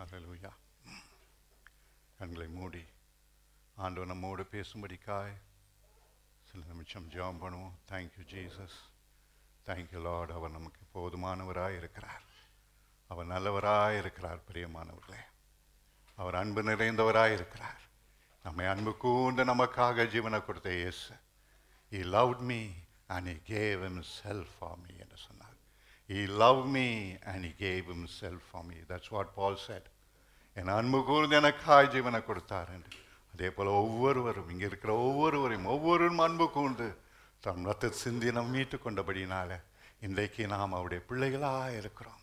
அல்லேலூயா. கண்களை மூடி ஆண்டவர் நம்மோடு பேசும்படிக்காய் சில நிமிஷம் ஜெபம் பண்ணுவோம். Thank you Jesus, thank you Lord. அவர் நமக்கு போதுமானவராய் இருக்கிறார். அவர் நல்லவராய் இருக்கிறார். பிரியமானவர்களே, அவர் அன்பு நிறைந்தவராய் இருக்கிறார். நம்மை அன்பு கூர்ந்து நமக்காக ஜீவனை கொடுத்த இயேசு, He loved me and He gave Himself for me என்று சொன்னார். He loved me and He gave Himself for me. That's what Paul said. என் அன்பு கூர்ந்து எனக்காய் ஜீவனை கொடுத்தார் என்று. அதே போல ஒவ்வொருவரும், இங்கே இருக்கிற ஒவ்வொருவரும் அன்பு கூர்ந்து தம் ரத்த சிந்தி நாம் மீட்டு கொண்டபடினால இன்றைக்கு நாம் அவருடைய பிள்ளைகளாக இருக்கிறோம்.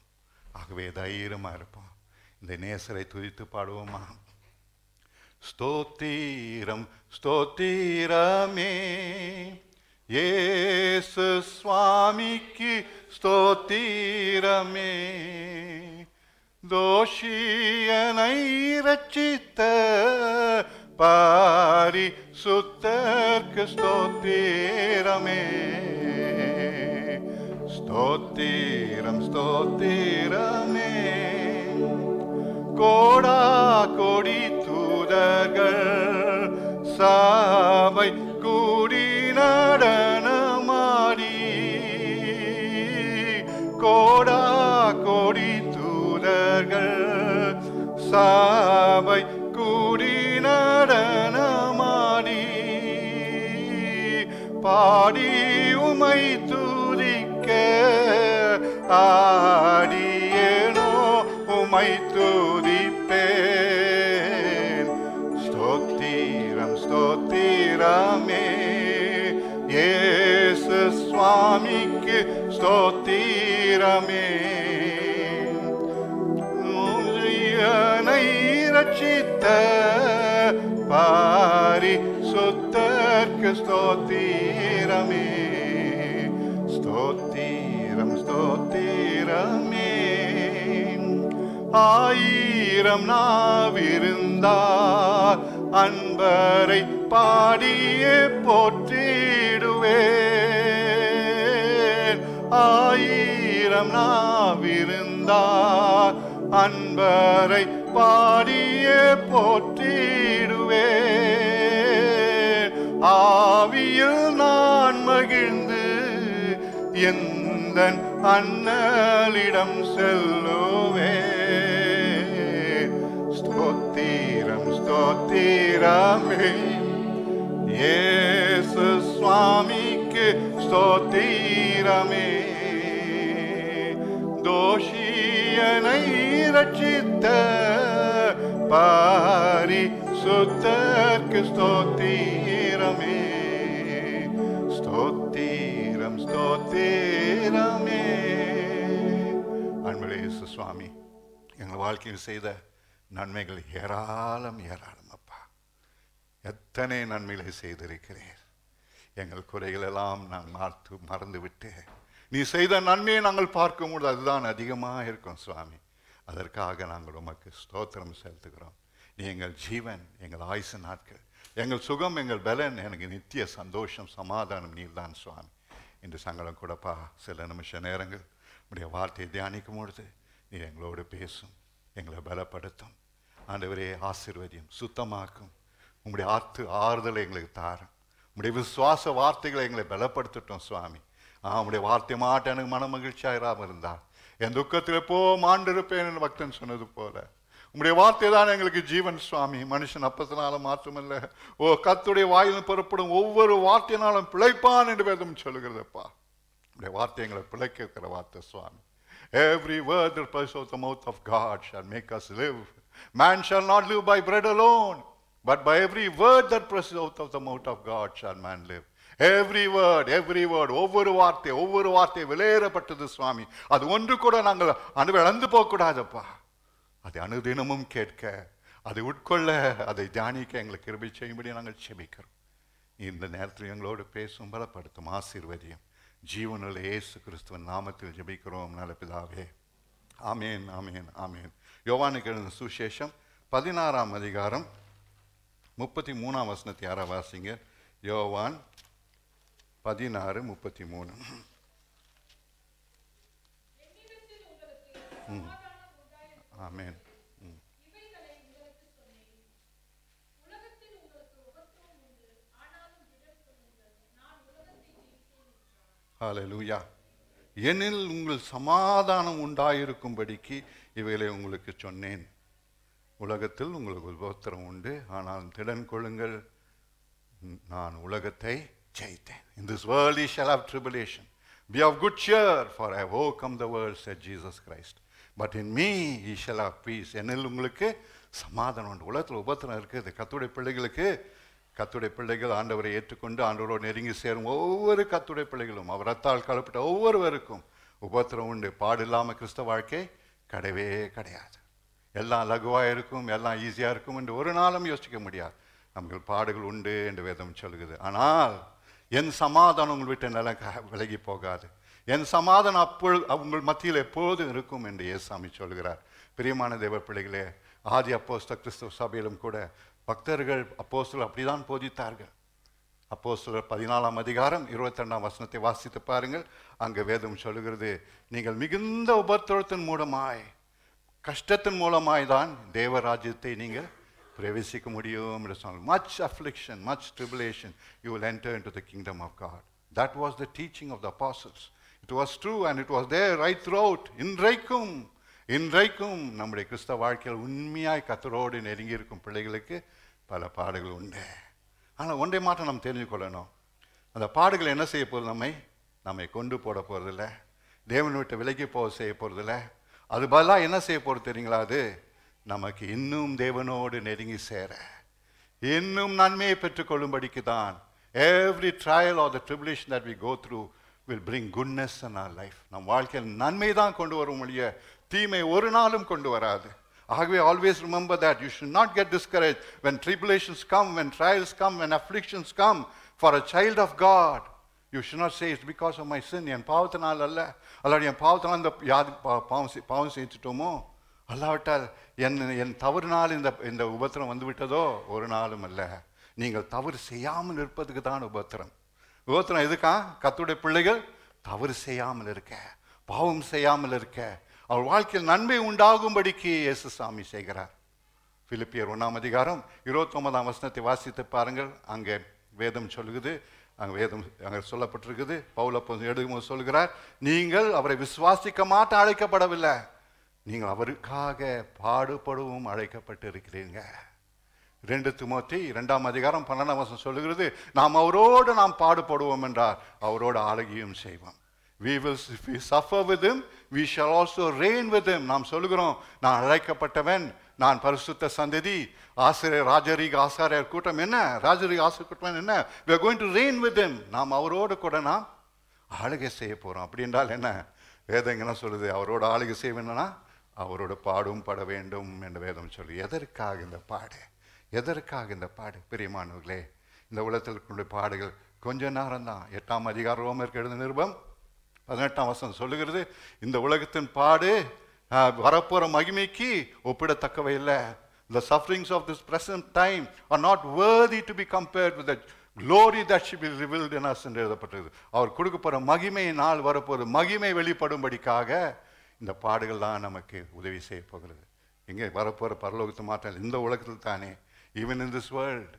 ஆகவே தைரியமாக இருப்போம். இந்த நேசரை துதித்து பாடுவோமா? ஸ்தோத்திரம் ஸ்தோத்திரமே இயேசு சுவாமிக்கு ஸ்தோத்திரமே, தோஷியனை ரட்சித்த பரிசுத்தர்க்கு ஸ்தோத்திரமே. ஸ்தோத்திரம் ஸ்தோத்திரமே. கோடா கோடி தூதர்கள் சபை கூடி நடனமாடி, கோடா கோடி தூதர்கள் சபை கூடி நடனமாடி, பாடி உமை துதிக்க ஆடியேனோ உமை துதிப்பேன். ஸ்தோத்திரம் ஸ்தோத்திரமே இயேசு சுவாமிக்கு ஸ்தோத்திரமே, என்னை ரட்சித்த பரிசுத்தர்க்கு ஸ்தோத்திரமே. ஸ்தோத்திரம் ஸ்தோத்திரமே. ஆயிரம் நாவிருந்தார் அன்பரை பாடியே போற்றிடுவேன். ஆயிரம் நாவிருந்தார் அன்பரை பாடியே போற்றிடுவேன். ஆவியில் நான் மகிழ்ந்து எந்தன் அண்ணலிடம் செல்லுவேன். ஸ்தோத்திரம் ஸ்தோத்திரமே இயேசு சுவாமிக்கு ஸ்தோத்திரமே, தோஷியனை ரட்சித்த பரிசுத்தர்க்கு ஸ்தோத்திரமே. ஸ்தோத்திரம் ஸ்தோத்திரமே. அன்புடைய இயேசு சுவாமி, எங்கள் வாழ்க்கையில் செய்த நன்மைகள் ஏராளம் ஏராளம் அப்பா. எத்தனை நன்மைகளை செய்திருக்கிறீர். எங்கள் குறைகளெல்லாம் நான் மறந்துவிட்டு நீ செய்த நன்மையை நாங்கள் பார்க்கும்போது அதுதான் அதிகமாக இருக்கும் சுவாமி. அதற்காக நாங்கள் உமக்கு ஸ்தோத்திரம் செலுத்துகிறோம். நீ எங்கள் ஜீவன், எங்கள் ஆயுசு நாட்கள், எங்கள் சுகம், எங்கள் பலன், எனக்கு நித்திய சந்தோஷம் சமாதானம் நீர்தான் சுவாமி. இன்று சங்கடம் கூடப்பா சில நிமிஷ நேரங்கள் உடைய வார்த்தையை தியானிக்கும் பொழுது நீ எங்களோடு பேசும், எங்களை பலப்படுத்தும். ஆண்டவரே ஆசீர்வதியும், சுத்தமாக்கும். உங்களுடைய ஆறுதலை எங்களுக்கு தாரும். உங்களுடைய விசுவாச வார்த்தைகளை எங்களை பலப்படுத்தட்டும் சுவாமி. உங்களுடைய வார்த்தை மாட்ட எனக்கு மன மகிழ்ச்சியாயிராமல் இருந்தால் என் துக்கத்தில் போ மாண்டிருப்பேன் என்று பக்தன் சொன்னது போல உங்களுடைய வார்த்தை தான் எங்களுக்கு ஜீவன் சுவாமி. மனுஷன் அப்பத்தினால மாற்றமில்ல, கர்த்தருடைய வாயில் புறப்படும் ஒவ்வொரு வார்த்தையினாலும் பிழைப்பான் என்று வேதம் சொல்லுகிறதப்பா. உங்களுடைய வார்த்தை எங்களை பிழைக்க இருக்கிற வார்த்தை சுவாமி. Every word that comes out of the mouth of God shall make us live. Man shall not live by bread alone, but by every word that proceeds out of the mouth of God shall man live. Every word, ஒவ்வொரு வார்த்தை விலையேறப்பட்டது சுவாமி. அது ஒன்று கூட நாங்கள் இழந்து போகக்கூடாதப்பா. அதை அனுதினமும் கேட்க, அதை உட்கொள்ள, அதை தியானிக்க எங்களுக்கு கிருபை செய்யும்படி நாங்கள் செபிக்கிறோம். இந்த நேரத்தில் எங்களோடு பேசும், பலப்படுத்தும், ஆசீர்வதியும். ஜீவனுள்ள இயேசு கிறிஸ்துவின் நாமத்தில் ஜெபிக்கிறோம் நல்ல பிதாவே. ஆமேன் ஆமேன் ஆமேன். யோவானுக்கு எழுதின சுவிசேஷம் 16ஆம் அதிகாரம் 33ஆம் வசனத்தை யாரா வாசிங்க? யோவான் 16:33. ஆமென். ஹல்லேலூயா. என்னில் உங்கள் சமாதானம் உண்டாயிருக்கும்படிக்கு இவைகளை உங்களுக்கு சொன்னேன். உலகத்தில் உங்களுக்கு உபத்திரம் உண்டு, ஆனால் திடன் கொள்ளுங்கள், நான் உலகத்தை ஜெயித்தேன். In this world ye shall have tribulation. Be of good cheer, for I have overcome the world, said Jesus Christ. But in me ye shall have peace. என்னில் உங்களுக்கு சமாதானம் உண்டு. உலகத்தில் உபத்திரம் இருக்குது. கர்த்தருடைய பிள்ளைகளுக்கு, கர்த்தருடைய பிள்ளைகள் ஆண்டவரை ஏற்றுக்கொண்டு ஆண்டவரோடு நெருங்கி சேரும் ஒவ்வொரு கர்த்தருடைய பிள்ளைகளும், அவர் ரத்தால் கலப்பட்ட ஒவ்வொருவருக்கும் உபத்திரம் உண்டு. பாடு இல்லாமல் கிறிஸ்தவ வாழ்க்கை கிடையவே கிடையாது. எல்லாம் லகுவாக இருக்கும், எல்லாம் ஈஸியாக இருக்கும் என்று ஒரு நாளும் யோசிக்க முடியாது. நமக்கு பாடுகள் உண்டு என்று வேதம் சொல்லுகிறது. ஆனால் என் சமாதானம் உங்கள் வீட்டை நில விலகி போகாது, என் சமாதானம் உங்கள் மத்தியில் எப்போதும் இருக்கும் என்று இயேசுசாமி சொல்கிறார். பிரியமான தேவ பிள்ளைகளே, ஆதி அப்போஸ்தல கிறிஸ்தவ சபையிலும் கூட பக்தர்கள் அப்போஸ்தலர் அப்படிதான் போதித்தார்கள். அப்போஸ்தலர் 14ஆம் அதிகாரம் 22ஆம் வசனத்தை வாசித்து பாருங்கள். அங்கே வேதம் சொல்லுகிறது, நீங்கள் மிகுந்த உபத்திரத்தின் மூலமாய், கஷ்டத்தின் மூலமாய் தான் தேவராஜ்யத்தை நீங்கள் பிரவேசிக்க முடியும் என்று சொன்னார். Much affliction, much tribulation, you will enter into the kingdom of God. That was the teaching of the apostles. It was true and it was there right throughout. இன்றைக்கும் நம்முடைய கிறிஸ்தவ வாழ்க்கையில் உண்மையாய் கர்த்தரோடு நெருங்கி இருக்கும் பிள்ளைகளுக்கு பல பாடுகள் உண்டு. ஆனால் ஒன்றை மாற்றம் நம்ம தெரிஞ்சு கொள்ளணும். அந்த பாடுகள் என்ன செய்ய போகுது? நம்மை கொண்டு போட போகிறதில்ல, தேவனை விட்டு விலகி போக செய்ய போகிறதில்ல. அது பதிலாக என்ன செய்ய போகிறது தெரியுங்களா? அது நமக்கு இன்னும் தேவனோடு நெருங்கி சேர, இன்னும் நன்மையை பெற்றுக்கொள்ளும்படிக்கு தான். Every trial or the tribulation that we go through will bring goodness in our life. நம் வாழ்க்கையில் நன்மை தான் கொண்டு வரும் ஒழிய தீமை ஒரு நாளும் கொண்டு வராது. ஆகவே always remember that. You should not get discouraged when tribulations come, when trials come, when afflictions come. For a child of God, you should not say it's because of my sin. என் பாவத்தினால் அல்ல, அல்லது என் பாவத்தினால் இந்த பாவம் செஞ்சுட்டோமோ, அல்லாவிட்டால் என் தவறுனால் இந்த உபத்திரம் வந்து விட்டதோ, ஒரு நாளும் அல்ல. நீங்கள் தவறு செய்யாமல் இருப்பதுக்கு தான் உபத்திரம். உபத்திரம் எதுக்கா? கர்த்தருடைய பிள்ளைகள் தவறு செய்யாமல் இருக்க, பாவம் செய்யாமல் இருக்க, அவர் வாழ்க்கையில் நன்மை உண்டாகும்படிக்கு இயேசுசாமி செய்கிறார். பிலிப்பியர் 1ஆம் அதிகாரம் 29ஆம் வசனத்தை வாசித்து பாருங்கள். அங்கே வேதம் சொல்லுகிறது, அங்கே சொல்லப்பட்டிருக்குது. பவுல் அப்போஸ்தலன் எழுதும்போது சொல்கிறார், நீங்கள் அவரை விசுவாசிக்க மாட்ட அழைக்கப்படவில்லை, நீங்கள் அவருக்காக பாடுபடவும் அழைக்கப்பட்டு இருக்கிறீங்க. 2 தீமோத்தேயு 2ஆம் அதிகாரம் 12ஆம் வசனம் சொல்லுகிறது, நாம் பாடுபடுவோம் என்றார், அவரோடு ஆளுகையும் செய்வோம். If we suffer with him, we shall also reign with him. நாம் சொல்லுகிறோம், நான் அழைக்கப்பட்டவன், நான் பரிசுத்த சந்ததி, ஆசிரியர் ராஜரீக ஆசாரியர் கூட்டம் என்ன, ராஜரீக ஆசிரியர் கூட்டம் என்ன, we are going to reign with him. நாம் அவரோடு கூட நாம் ஆளுகை செய்ய போகிறோம். அப்படி என்றால் என்ன? வேதம் என்ன சொல்லுது? அவரோட ஆளுகை செய்வேன்னா அவரோட பாடும் பட வேண்டும் என்று வேதம் சொல்லு. எதற்காக இந்த பாடு? எதற்காக இந்த பாடு? பிரியமானவர்களே, இந்த உலகத்திற்குள்ள பாடுகள் கொஞ்ச நேரம் தான். 8ஆம் அதிகாரம் ரோமருக்கு எழுதின நிருபம் 18ஆம் வசனம் சொல்லுகிறது, இந்த உலகத்தின் பாடு வரப்போற மகிமைக்கு ஒப்பிடத்தக்கவை இல்லை. The sufferings of this present time are not worthy to be compared with the glory that should be revealed in us என்று எழுதப்பட்டது. அவர் கொடுக்க போற மகிமை நாள் வரப்போது, மகிமை வெளிப்படும்படிக்காக இந்த பாடுகள் தான் நமக்கு உதவி செய்ய போகிறது. எங்கே வரப்போற பரலோகத்து மாற்றம் இந்த உலகத்தில் தானே. Even in this world,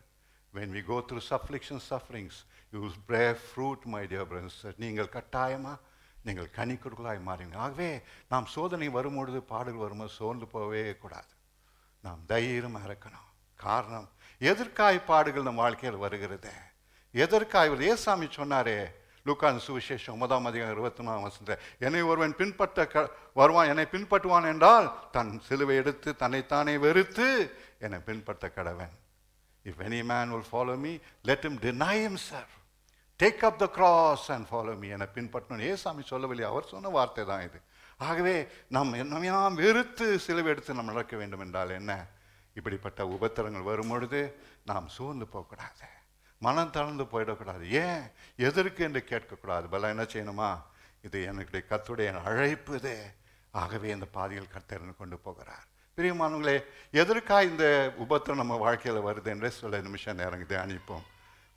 when we go through sufferings, you will bear fruit, my dear brothers. நீங்கள் கட்டாயமா நீங்கள் கனிக்குள்ளாய் மாறுவீங்க. ஆகவே நாம் சோதனை வரும்பொழுது, பாடுகள் வரும்போது சோர்ந்து போகவே கூடாது. நாம் தைரியமாக இருக்கணும். காரணம், எதற்காய் பாடுகள் நம் வாழ்க்கையில் வருகிறது? எதற்காய்? ஏசாமி சொன்னாரே, லூக்கான் சுவிசேஷம் 9ஆம் அதிகாரம் 24ஆம் வசனத்தை, என்னை ஒருவன் வருவான், என்னை பின்பற்றுவான் என்றால் தன் சிலுவை எடுத்து தன்னைத்தானே வெறுத்து என்னை பின்பற்ற கடவன். If any man will follow me, let him deny himself, take up the cross and follow me. என்னை பின்பற்றணும். ஏசாமி சொல்லவில்லை, அவர் சொன்ன வார்த்தை தான் இது. ஆகவே நாம் என்னையாம் வெறுத்து சிலுவை எடுத்து நாம் நடக்க வேண்டும் என்றால் என்ன? இப்படிப்பட்ட உபத்திரங்கள் வரும் பொழுது நாம் சோர்ந்து போகக்கூடாது, மனம் தளர்ந்து போயிடக்கூடாது. ஏன், எதற்கு என்று கேட்கக்கூடாது. பல என்ன செய்யணுமா? இது எனக்கு கர்த்தருடைய அழைப்பு இது. ஆகவே இந்த பாதையில் கர்த்தர் கொண்டு போகிறார். பிரியமானவங்களே, எதற்காக இந்த உபத்திரம் நம்ம வாழ்க்கையில் வருது என்றே சில நிமிஷம் நேரம் தியானிப்போம்.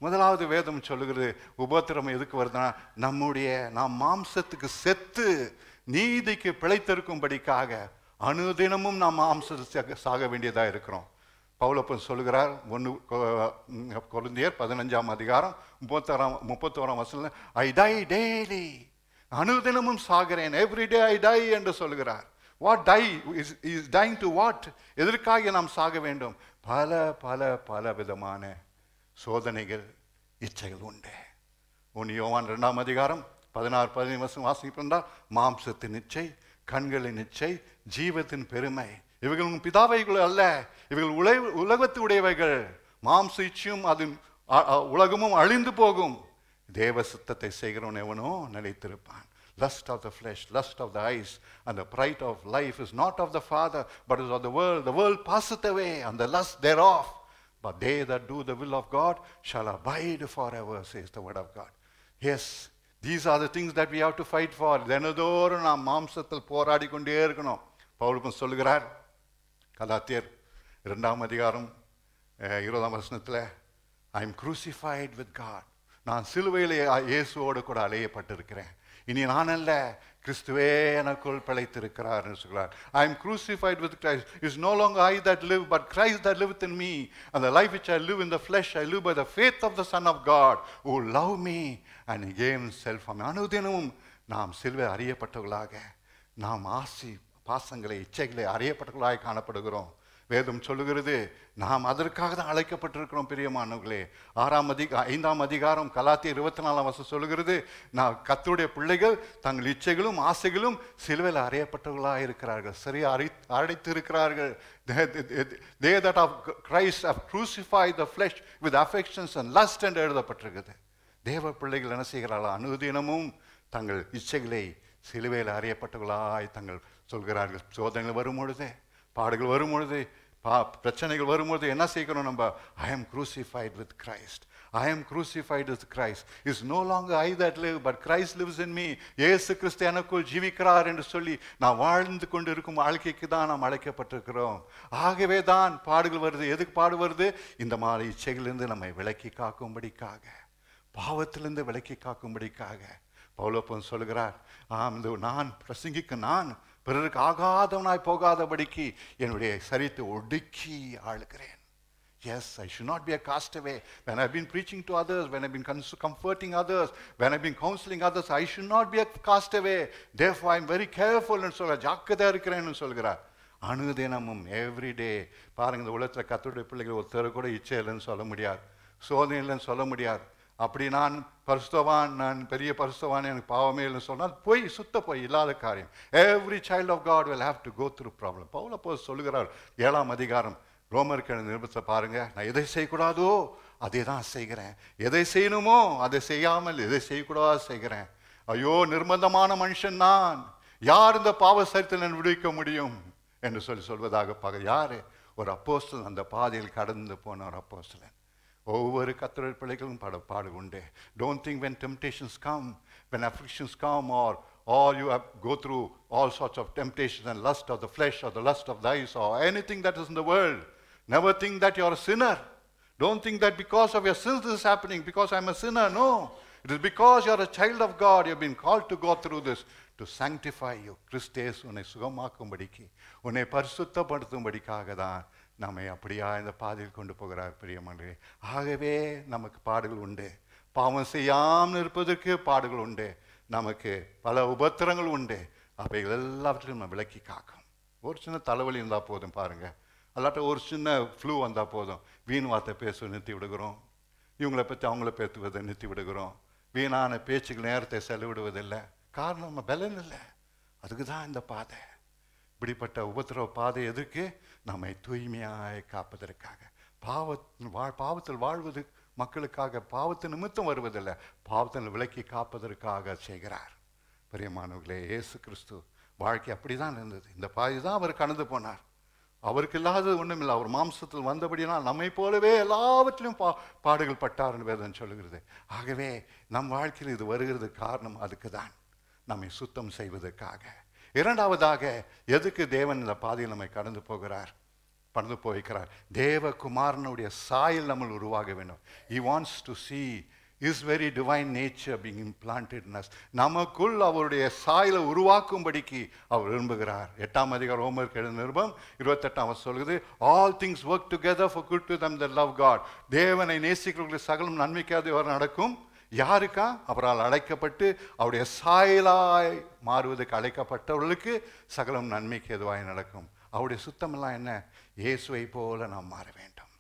முதலாவது வேதம் சொல்லுகிறது, உபத்திரம் எதுக்கு வருதுன்னா, நாம் மாம்சத்துக்கு செத்து நீதிக்கு பிழைத்திருக்கும்படிக்காக அனுதினமும் நாம் மாம்சத்துக்கு சாக வேண்டியதாக இருக்கிறோம். பவுலப்பன் சொல்லுகிறார் 1 கொரிந்தியர் 15ஆம் அதிகாரம் 31ஆம் வசனம், ஐ டை டெய்லி, அனுதினமும் சாகிறேன், எவ்ரிடே ஐ டை என்று சொல்லுகிறார். What die is dying to what? எதற்காக நாம் சாக வேண்டும்? பல பல பல விதமான சோதனைகள், இச்சைகள் உண்டு. 1 யோவான் 2ஆம் அதிகாரம் 16-17 வாசிக்கின்றால், மாம்சத்தின் இச்சை, கண்களின் இச்சை, ஜீவத்தின் பெருமை, இவைகள் பிதாவைகள் அல்ல, இவைகள் உலகத்து உடையவைகள். மாம்ச இச்சையும் அது உலகமும் அழிந்து போகும், தேவ சித்தத்தை செய்கிறவன் எவனோ நிலைத்திருப்பான். Lust of the flesh, lust of the eyes, and the pride of life is not of the Father, but is of the world. The world passeth away, and the lust thereof. But they that do the will of God shall abide forever, says the word of God. Yes, these are the things that we have to fight for. தினதோறும் நாம் மாம்சத்தில் போராடி கொண்டே இருக்கணும். பவுல் சொல்லுகிறார், கலாத்தியர் 2ஆம் அதிகாரம் 20ஆம் வசனத்தில், I am crucified with God. நான் சிலுவையிலே இயேசுவோடு கூட அலையப்பட்டிருக்கிறேன். இனி நான் அல்ல, கிறிஸ்துவே எனக்குள் பிழைத்திருக்கிறார் என்று சொல்கிறார். I am crucified with Christ. It is no longer I that live, but Christ that liveth in me. And the life which I live in the flesh, I live by the faith of the Son of God, who loved me and he gave himself for me. அனுதினமும் நாம் சிலுவை அறியப்பட்டவர்களாக, நாம் ஆசி பாசங்களை இச்சைகளை அறியப்பட்டவர்களாக காணப்படுகிறோம். வேதம் சொல்லுகிறது, நாம் அதற்காக தான் அழைக்கப்பட்டிருக்கிறோம். பிரியமானவர்களே, 5ஆம் அதிகாரம் கலாத்தியர் 24ஆம் வசனம் சொல்லுகிறது, நான் கர்த்தருடைய பிள்ளைகள் தங்கள் இச்சைகளும் ஆசைகளும் சிலுவையில் அறையப்பட்டவர்களாக இருக்கிறார்கள், சரியா அழைத்து இருக்கிறார்கள். They that of Christ have crucified the flesh with affections and lust என்று எழுதப்பட்டிருக்குது. தேவ பிள்ளைகள் என்ன செய்கிறார்கள்? அனுதினமும் தங்கள் இச்சைகளை சிலுவையில் அறையப்பட்டவர்களாய் தங்கள் சொல்கிறார்கள். சோதனைகள் வரும் பொழுது, பாடுகள் வரும் பொழுது, பிரச்சனைகள் வரும்போது என்ன செய்யணும்? நம்ம I am crucified with Christ. I am crucified with Christ. It's no longer I that live, but Christ lives in me. இயேசு கிறிஸ்து எனக்குள் ஜீவிக்கிறார் என்று சொல்லி நான் வாழ்ந்து கொண்டு இருக்கும் வாழ்க்கைக்கு தான் நாம் அழைக்கப்பட்டிருக்கிறோம். ஆகவே தான் பாடுகள் வருது. எதுக்கு பாடு வருது? இந்த மாதிரி இச்சைகளிலிருந்து நம்மை விலக்கி காக்கும்படிக்காக, பாவத்திலிருந்து விலக்கி காக்கும்படிக்காக. பவுலப்பன் சொல்கிறார், நான் பிரசங்கிக்க நான் பிறருக்கு ஆகாதவனாய் போகாதபடிக்கு என்னுடைய சரீரத்தை ஒடுக்கி ஆளுகிறேன். Yes, I should not be a castaway. When I've been preaching to others, when I've been comforting others, when I've been counseling others, I should not be a castaway. Therefore, I'm very careful என்று சொல்கிறார். ஜாக்கிரதையா இருக்கிறேன்னு சொல்கிறார். அனுதினமும் everyday. பாருங்க, இந்த உலகத்தில் கர்த்தருடைய பிள்ளைகள் ஒருத்தர் கூட இச்சை இல்லைன்னு சொல்ல முடியாது, சோதனை இல்லைன்னு சொல்ல முடியாது. அப்படி நான் பரிசுத்தவான், நான் பெரிய பரிசுத்தவான், எனக்கு பாவமே இல்லைன்னு சொன்னால் போய் சுத்த போய் இல்லாத காரியம். Every child of God will have to go through problem. Paul அப்போஸ்தலன் சொல்லுகிறார் 7ஆம் அதிகாரம் ரோமருக்கு நிருபத்தை பாருங்க, நான் எதை செய்யக்கூடாதோ அதை தான் செய்கிறேன், எதை செய்யணுமோ அதை செய்யாமல் எதை செய்யக்கூடாது செய்கிறேன். ஐயோ நிர்பந்தமான மனுஷன் நான், யார் இந்த பாவ சரித்திரத்தை விடுவிக்க முடியும் என்று சொல்வதாக பார்க்க. யாரு? ஒரு அப்போஸ்தலன், அந்த பாதையில் கடந்து போன ஒரு அப்போஸ்தலன். ஒவ்வொரு கர்த்தருடைய பிள்ளைகளும் பாடு உண்டு. Don't think when temptations come, when afflictions come, or you have go through all sorts of temptations and lust of the flesh or the lust of the eyes or anything that is in the world, never think that you are a sinner. Don't think that because of your sins this is happening, because I'm a sinner. No, it is because you are a child of God. You have been called to go through this to sanctify you. கிறிஸ்து உன்னை சுகமாக்கும்படிக்கு, உன்னை பரிசுத்தப்படுத்தும்படிக்காக தான் நம்மை அப்படியா இந்த பாதையில் கொண்டு போகிறார். பிரியமானவர்களே, ஆகவே நமக்கு பாடுகள் உண்டு. பாவம் செய்யாமல் இருப்பதற்கு பாடுகள் உண்டு. நமக்கு பல உபத்திரங்கள் உண்டு. அவைகள் எல்லாவற்றையும் நம்ம விலக்கி காக்கும். ஒரு சின்ன தலைவலி இருந்தால் போதும் பாருங்க, அல்லாட்ட ஒரு சின்ன ஃப்ளூ வந்தால் போதும், வீண் வார்த்தை பேச நிறுத்தி விடுகிறோம், இவங்களை பற்றி அவங்கள பேசுவதை நிறுத்தி விடுகிறோம், வீணான பேச்சுக்கு நேரத்தை செலவிடுவதில்லை. காரணம் நம்ம பலன் இல்லை. அதுக்கு தான் இந்த பாதை. இப்படிப்பட்ட உபத்திரவ பாதை எதுக்கு? நம்மை தூய்மையாய் காப்பதற்காக. பாவத்தில் வாழ்வது மக்களுக்காக, பாவத்து நிமித்தம் வருவதில்லை, பாவத்தில் விலக்கி காப்பதற்காக செய்கிறார். பிரியமானவர்களே, இயேசு கிறிஸ்து வாழ்க்கை அப்படிதான் இருந்தது. இந்த பாதை தான் அவர் கடந்து போனார். அவருக்கு இல்லாதது ஒன்றுமில்லை. அவர் மாம்சத்தில் வந்தபடினால் நம்மை போலவே எல்லாவற்றிலும் பாடுகள் பட்டார்னு வேதம் சொல்லுகிறது. ஆகவே நம் வாழ்க்கையில் இது வருகிறது காரணம் அதுக்கு தான், நம்மை சுத்தம் செய்வதற்காக. இரண்டாவதாக, எதுக்கு தேவன் இந்த பாதையில் நம்மை கடந்து போகிறார்? தேவகுமாரனுடைய சாயல் நம்ம உருவாக வேண்டும். He wants to see His very divine nature being implanted in us. நமக்குள் அவருடைய சாயலை உருவாக்கும்படிக்கு அவர் விரும்புகிறார். 8ஆம் அதிகாரம் ரோமருக்கு எழுதின நிருபம் 28 சொல்லுது, all things work together for good to them that love God. தேவனை நேசிக்கிறவர்களுக்கு சகலம் நன்மைக்காக நடக்கும். யாருக்கா? அவரால் அழைக்கப்பட்டு அவருடைய சாயலாய் மாறுவதற்கு அழைக்கப்பட்டவர்களுக்கு சகலம் நன்மைக்கு எதுவாய் நடக்கும். அவருடைய சுத்தமெல்லாம் என்ன? இயேசுவை போல நாம் மாற வேண்டும்.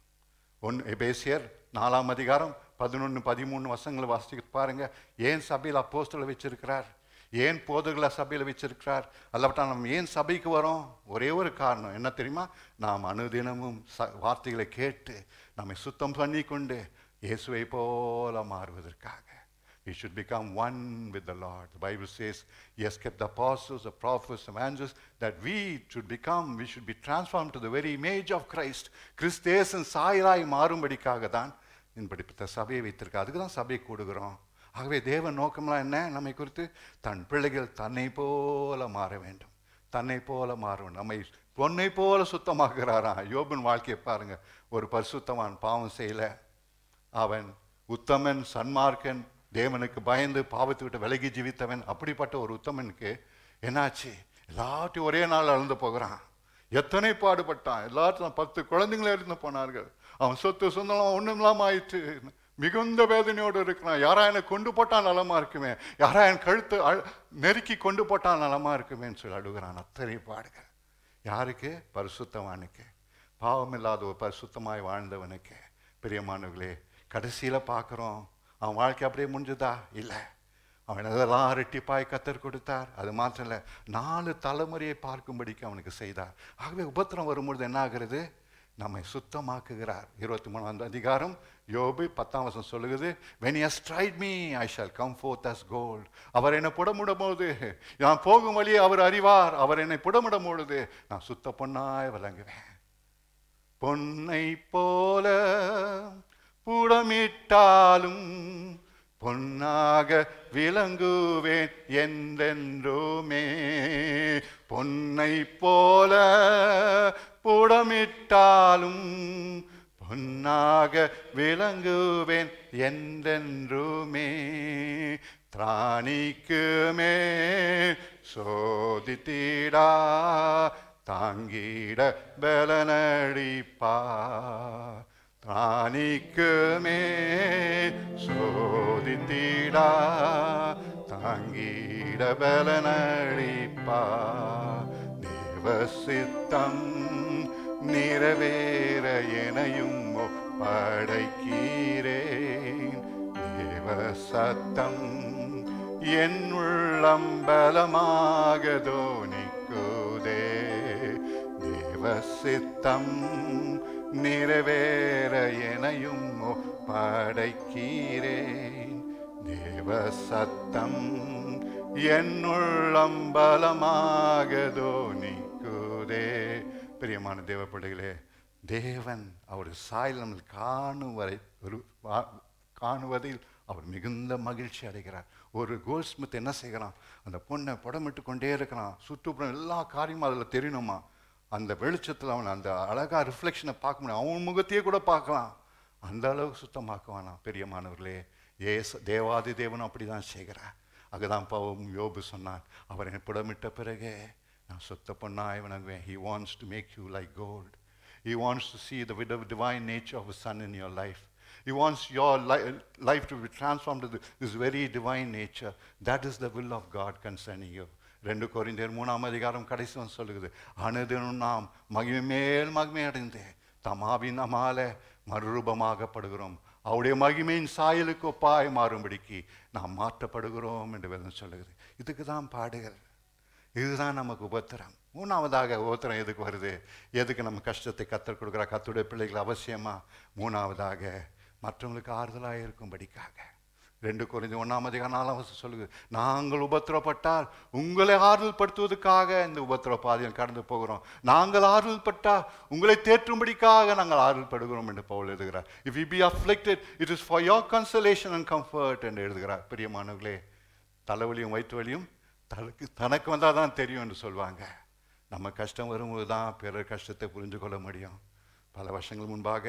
எபேசியர் 4ஆம் அதிகாரம் 11-13 வசனங்களை வாசித்து பாருங்க. ஏன் சபையில் அப்போஸ்தலரை வச்சிருக்கிறார்? ஏன் போதகர்களை சபையில் வச்சிருக்கிறார்? அல்லவட்டா நம்ம ஏன் சபைக்கு வரோம்? ஒரே ஒரு காரணம் என்ன தெரியுமா? நாம் அனுதினமும் வார்த்தைகளை கேட்டு நம்மை சுத்தம் பண்ணி கொண்டு இயேசுவை போல மாறுவதற்காக. We should become one with the Lord. The Bible says, He has kept the apostles, the prophets, the evangelists, that we should be transformed to the very image of Christ. கிறிஸ்தேசன் சாயலாய் மாறும்படிக்காக தான் இப்படிப்பட்ட சபையை வைத்திருக்க. அதுக்கு தான் சபையை கூடுகிறோம். ஆகவே தேவன் நோக்கம்லாம் என்ன? நம்மை குறித்து தன் பிள்ளைகள் தன்னை போல மாற வேண்டும், தன்னை போல மாற வேண்டும். நம்மை பொன்னை போல சுத்தமாக்குறாராம். யோபின் வாழ்க்கையை பாருங்க. ஒரு பரிசுத்தவான் பாவம் செய்யல, அவன் உத்தமன், சன்மார்க்கன், தேவனுக்கு பயந்து பாவத்தை விட்டு விலகி ஜீவித்தவன். அப்படிப்பட்ட ஒரு உத்தமனுக்கு என்னாச்சு? எல்லாத்தையும் ஒரே நாள் அழுந்து போகிறான். எத்தனை பாடுபட்டான்! எல்லாத்தையும் 10 குழந்தைங்களே இருந்து போனார்கள். அவன் சொத்து சொந்தம் ஒன்றும் இல்லாமல் ஆயிடுச்சு. மிகுந்த வேதனையோடு இருக்கிறான். யாரா என்னை கொண்டு போட்டால் நலமா இருக்குமே, யாரா என் கழுத்து நெருக்கி கொண்டு போட்டால் நலமா இருக்குமேன்னு சொல்லி அழுகிறான். அத்தனை பாடுகள். யாருக்கு? பரிசுத்தவானுக்கு, பாவம் இல்லாத ஒரு பரிசுத்தமாய் வாழ்ந்தவனுக்கு. பிரியமானவர்களே, கடைசியில் பார்க்குறோம், அவன் வாழ்க்கை அப்படியே முடிஞ்சுதா? இல்லை. அவன் அதெல்லாம் ரெட்டிப்பாய் கத்தர் கொடுத்தார். அது மாத்திரம் இல்லை, 4 தலைமுறையை பார்க்கும்படிக்கு அவனுக்கு செய்தார். ஆகவே உபத்திரம் வரும்பொழுது என்ன ஆகிறது? நம்மை சுத்தமாக்குகிறார். 23ஆம் அதிகாரம் யோபு 10ஆம் வசனம் சொல்லுகிறது, when he has tried me I shall come forth as gold. அவர் என்னை புடமிடும் பொழுது, நான் போகும் வழியை அவர் அறிவார். அவர் என்னை புடமிடும் பொழுது நான் சுத்த பொன்னாய் விளங்குவேன். பொன்னை போல புடமிட்டாலும் பொன்னாக விளங்குவேன் என்றென்றுமே. பொன்னை போல புடமிட்டாலும் பொன்னாக விளங்குவேன் என்றென்றுமே. திராணிக்குமே சோதித்திடா தாங்கிட பலனடிப்பா. திராணிக்குமே சோதித்திடா தாங்கிட பலனடிப்பா. தேவசித்தம் நிறைவேற எனையும் ஒப்படைக்கிறேன். தேவசத்தம் என் உள்ளம் பலமாக தோனிக்குதே. தேவசித்தம் நிறைவேற எனையும் ஒப்படைக்கிறேன். தேவசத்தம் என் உள்ளம் பலமாக தோனிக்குதே. பிரியமான தேவ பிள்ளைகளே, தேவன் அவர் சாயல் நம்ம காணுவதில் அவர் மிகுந்த மகிழ்ச்சி அடைகிறார். ஒரு கோல்ட்ஸ்மித் என்ன செய்கிறான்? அந்த பொண்ணை புடமிட்டு கொண்டே இருக்கிறான். சுற்றுப்புறம் எல்லா காரியமும் அதில் தெரியணுமா? அந்த வெளிச்சத்தில் அவன் அந்த அழகா ரிஃப்ளெக்ஷனை பார்க்க முடியும். அவன் முகத்தையே கூட பார்க்கலாம். அந்த அளவுக்கு சுத்தமாக்குவானா. பெரியமானவர்களே, தேவாதி தேவனும் அப்படி தான் செய்கிறார். அதுதான் யோபு சொன்னான், அவர் என்னை புடமிட்ட பிறகு நான் சுத்த பொன்னாய் வணங்குவேன். He wants to make you like gold. He wants to see the divine nature of His Son in your life. He wants your life to be transformed to this very divine nature. That is the will of God concerning you. 2 கொரிந்தியர் 3ஆம் அதிகாரம் கடைசி சொல்லுகிறது, அனுதினம் நாம் மகிமை மேல் மகிமை அடைந்து தமாவின் அமால மறுரூபமாகப்படுகிறோம். அவருடைய மகிமையின் சாயலுக்கு ஒப்பாய் மாறும்படிக்கு நாம் மாற்றப்படுகிறோம் என்று வேதம் சொல்லுகிறது. இதுக்கு தான் பாடுகள், இதுதான் நமக்கு உபத்திரம். 3ஆவதாக உபத்திரம் எதுக்கு வருது? எதுக்கு நம்ம கஷ்டத்தை கத்தர் கொடுக்குறா? கத்துடைய பிள்ளைகள் அவசியமா? 3ஆவதாக மற்றவங்களுக்கு ஆறுதலாக இருக்கும்படிக்காக. 2 கொரிந்தியர் 1ஆம் அதிகாரம் 4ஆம் வசனம் சொல்லுது, நாங்கள் உபத்திரப்பட்டால் உங்களை ஆறுதல் படுத்துவதற்காக இந்த உபத்திர பாதையில் கடந்து போகிறோம். நாங்கள் ஆறுதல் பட்டால் உங்களை தேற்றும்படிக்காக நாங்கள் ஆறுதல் படுகிறோம் என்று பவுல் எழுதுகிறார். If we be afflicted, it is for your consolation and comfort என்று எழுதுகிறார். பிரியமானவர்களே, தலைவலியும் வயிற்று வலியும் தனக்கு வந்தால் தான் தெரியும் என்று சொல்வாங்க. நம்ம கஷ்டம் வரும்போது தான் பிறர் கஷ்டத்தை புரிந்து கொள்ள முடியும். பல வருஷங்கள் முன்பாக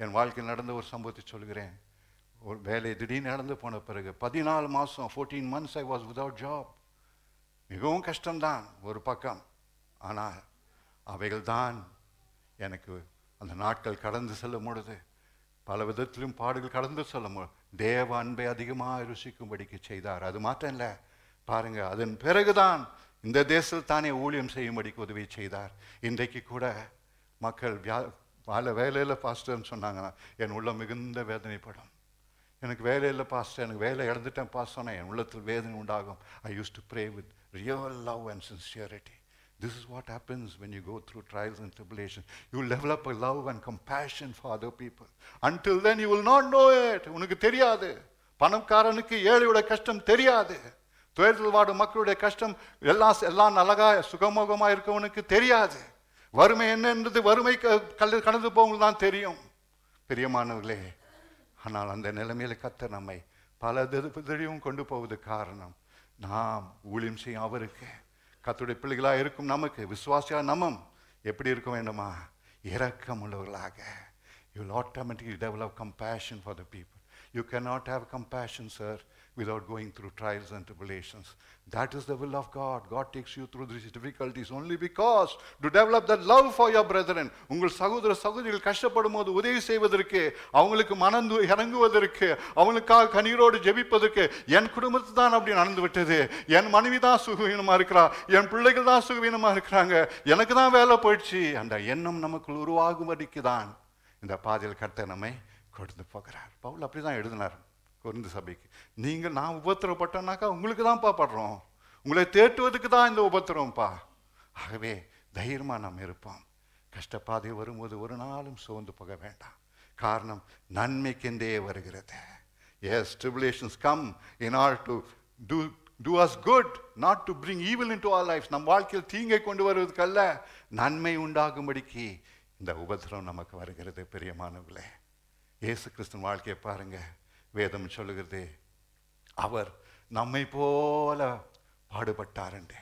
என் வாழ்க்கையில் நடந்த ஒரு சம்பவத்தை சொல்கிறேன். ஒரு வேலை திடீர்னு இழந்து போன பிறகு 14 மாதம் 14 months I was without job. மிகவும் கஷ்டம்தான் ஒரு பக்கம். ஆனால் அவைகள் தான் எனக்கு அந்த நாட்கள் கடந்து செல்லும் பொழுது பல விதத்திலும் பாடுகள் கடந்து செல்லும் பொழுது தேவ அன்பை அதிகமாக ருசிக்கும்படிக்கு செய்தார். அது மாற்றம் இல்லை பாருங்க. அதன் பிறகுதான் இந்த தேசத்தில் தானே ஊழியம் செய்யும்படிக்கு உதவி செய்தார். இன்றைக்கு கூட மக்கள் வேலையில் பாஸ்டர்ன்னு சொன்னாங்கன்னா என் உள்ள மிகுந்த வேதனைப்படும். எனக்கு வேலை இல்லை பாஸ்டர், எனக்கு வேலை இழந்துட்டேன் பாஸ்டர்னா என் உள்ளத்தில் வேதனை உண்டாகும். I used to pray with real love and sincerity. This is what happens when you go through trials and tribulations. You develop a love and compassion for other people. Until then you will not know it. உனக்கு தெரியாது. பணக்காரனுக்கு ஏழையோட கஷ்டம் தெரியாது. துயரத்தில் வாடும் மக்களுடைய கஷ்டம் எல்லாம் அழகா சுகமோகமாக இருக்கவனுக்கு தெரியாது. வறுமை என்னன்றது வறுமை கடந்து போவங்களுக்கு தான் தெரியும் பிரியமானவர்களே. ஆனால் அந்த நிலைமையில கர்த்தர் நம்மை பல திடீரும் கொண்டு போவது காரணம் நாம் ஊழியம் செய்யும் அவருக்கு. கர்த்தருடைய பிள்ளைகளாக இருக்கும் நமக்கு விசுவாசியாக நம்ம எப்படி இருக்க வேண்டுமா? இரக்கம் உள்ளவர்களாக. You will automatically develop compassion for the people. You cannot have compassion, sir, without going through trials and tribulations. That is the will of God. God takes you through these difficulties only because to develop that love for your brethren. உங்கள் சகோதர சகோதரிகள் கஷ்டப்படும் போது உதவி செய்வதற்கு, அவங்களுக்கு மனம் இறங்குவதற்கு, அவங்களுக்காக கண்ணீரோடு ஜெபிப்பதற்கு. என் குடும்பத்தை தான் அப்படி நடந்து விட்டது, என் மனைவி தான் சுகவீனமா இருக்கிறா, என் பிள்ளைகள் தான் சுகவீனமா இருக்கிறாங்க, எனக்கு தான் வேலை போயிடுச்சு, அந்த எண்ணம் நமக்குள் உருவாகும்படிக்கு தான் இந்த பாதையில் கர்த்தர் நம்மை கொடுத்து போகிறார். பவுல் அப்படிதான் எழுதினார் கொரிந்து சபைக்கு. நீங்கள் நான் உபத்திரப்பட்டோம்னாக்கா உங்களுக்கு தான்ப்பா படுறோம், உங்களை தேட்டுவதுக்கு தான் இந்த உபத்திரம்ப்பா. ஆகவே தைரியமாக நாம் இருப்போம். கஷ்டப்பாதை வரும்போது ஒரு நாளும் சோர்ந்து போக வேண்டாம். காரணம் நன்மைக்கென்றே வருகிறது. Yes, tribulations come in order to do us good, not to bring evil into our lives. நம் வாழ்க்கையில் தீங்கை கொண்டு வருவதற்கல்ல, நன்மை உண்டாகும்படிக்கு இந்த உபத்திரம் நமக்கு வருகிறது. பிரியமானவர்களே, இயேசு கிறிஸ்துவின் வாழ்க்கையை பாருங்க. வேதம் சொல்லுகிறது அவர் நம்மை போல பாடுபட்டார் என்று.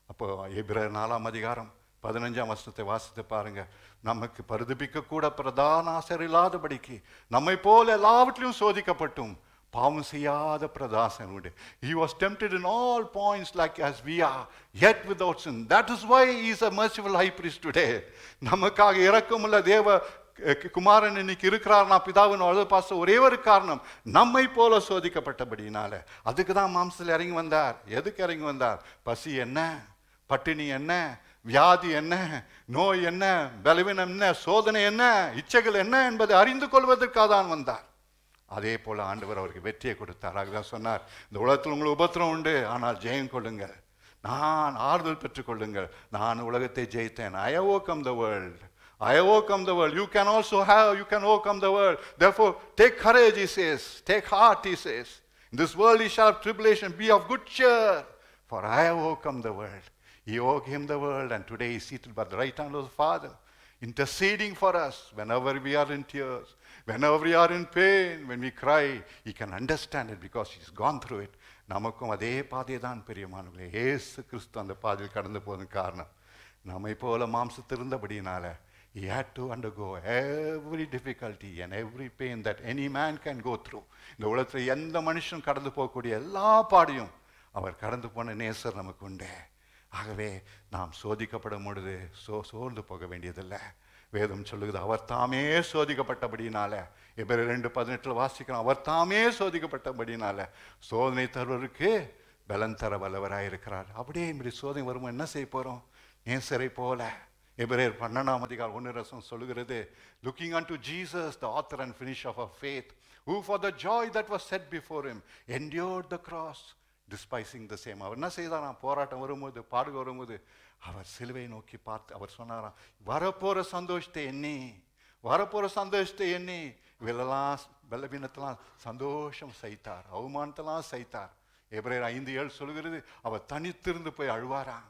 அப்போ எபிரேயர் 4:15 வாசித்து பாருங்க. நமக்கு பரிதபிக்க கூட பிரதான ஆசிரியர் இல்லாதபடிக்கு நம்மை போல எல்லாவற்றிலும் சோதிக்கப்பட்டும் பாவம் செய்யாத பிரதாசன் உண்டு. He was tempted in all points like as we are, yet without sin. That is why he is a merciful high priest today. நமக்காக இரக்கமுள்ள தேவ குமாரன் இன்னைக்கு இருக்கிறார். நான் பிதாவின் வலது பாச ஒரே ஒரு காரணம், நம்மை போல சோதிக்கப்பட்டபடினால. அதுக்கு தான் மாம்சத்தில் இறங்கி வந்தார். எதுக்கு இறங்கி வந்தார்? பசி என்ன, பட்டினி என்ன, வியாதி என்ன, நோய் என்ன, பலவீனம் என்ன, சோதனை என்ன, இச்சைகள் என்ன என்பதை அறிந்து கொள்வதற்காக தான் வந்தார். அதே போல ஆண்டவர் அவருக்கு வெற்றியை கொடுத்தார். அதுதான் சொன்னார், இந்த உலகத்தில் உங்களுக்கு உபத்திரம் உண்டு, ஆனால் ஜெயம் கொள்ளுங்கள், நான் ஆறுதல் பெற்றுக்கொள்ளுங்கள், நான் உலகத்தை ஜெயித்தேன். I overcome the world. I overcome the world. You can also overcome the world. Therefore, take courage, he says. Take heart, he says. In this world ye shall have tribulation. Be of good cheer, for I have overcome the world. He overcame the world, and today he is seated by the right hand of the Father, interceding for us whenever we are in tears, whenever we are in pain, when we cry. He can understand it because he's gone through it. நமக்கும் அதே பாதையை தான் பிரியமானவர்களே. இயேசு கிறிஸ்து அந்த பாதையில் கடந்து போவதன் காரணம் நம்மை போல மாம்சத்திருந்தபடியினால he had to undergo every difficulty and every pain that any man can go through. இந்த உலகத்தில் எந்த மனுஷன் கடந்து போகக்கூடிய எல்லா பாடையும் அவர் கடந்து போன நேசர் நமக்கு உண்டு. ஆகவே நாம் சோதிக்கப்படும் பொழுது சோர்ந்து போக வேண்டியதில்லை. வேதம் சொல்லுகிறது அவர் தாமே சோதிக்கப்பட்டபடினால. எபிரேயர் 2:18 வாசிக்கிறோம், அவர் தாமே சோதிக்கப்பட்டபடினால சோதனை தருவதற்கு பலன் தர வல்லவராயிருக்கிறார். அப்படியே இப்படி சோதனை வரும்போது என்ன செய்ய போறோம்? நேசரை போல. எபிரேயர் 12:1 சொல்லுகிறது, looking unto Jesus, the author and finisher of our faith, who for the joy that was set before him endured the cross, despising the same. அவர் என்ன செய்தாராம்? போராட்டம் வரும்போது, பாடு வரும்போது அவர் சிலுவை நோக்கி பார்த்து அவர் சொன்னாராம், வரப்போற சந்தோஷத்தை எண்ணி இவெல்லாம் பலவீனத்தெல்லாம் சந்தோஷம் சைத்தார், அவமானத்தெல்லாம் சைத்தார். எபிரேயர் 5:7 சொல்லுகிறது, அவர் தனித்திருந்து போய் அழுவாராம்,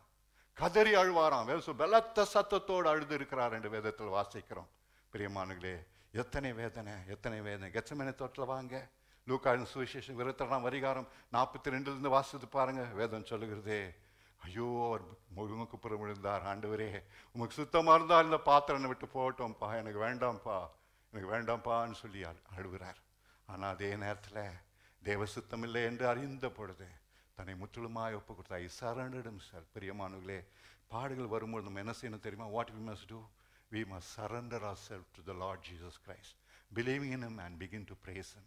கதறி அழுவாராம், பலத்த சத்தத்தோடு அழுது இருக்கிறார் என்று வேதத்தில் வாசிக்கிறோம். பிரியமானங்களே, எத்தனை வேதனை. கெத்செமனே தோட்டத்தில் வாங்க, லூக்காவின் சுவிசேஷம் 22:42 வாசித்து பாருங்க. வேதம் சொல்லுகிறது, ஐயோ அவர் முழுமுக்கு புறம் விழுந்தார், ஆண்டவரே உமக்கு சுத்தமாக இருந்தால் இந்த பாத்திரம் விட்டு போகட்டோம்ப்பா, எனக்கு வேண்டாம்ப்பான்னு சொல்லி அழுகிறார். ஆனால் அதே நேரத்தில் தேவ சித்தம் இல்லை என்று அறிந்த பொழுது தன்னை முற்றிலுமாய் ஒப்பு கொடுத்தா. சரண்டடும் சார். பிரியமானவர்களே, பாடுகள் வரும்போது நம்ம என்ன செய்யணும் தெரியுமா? What we must do? We must surrender ourselves to the Lord Jesus Christ, believing in Him and begin to praise Him.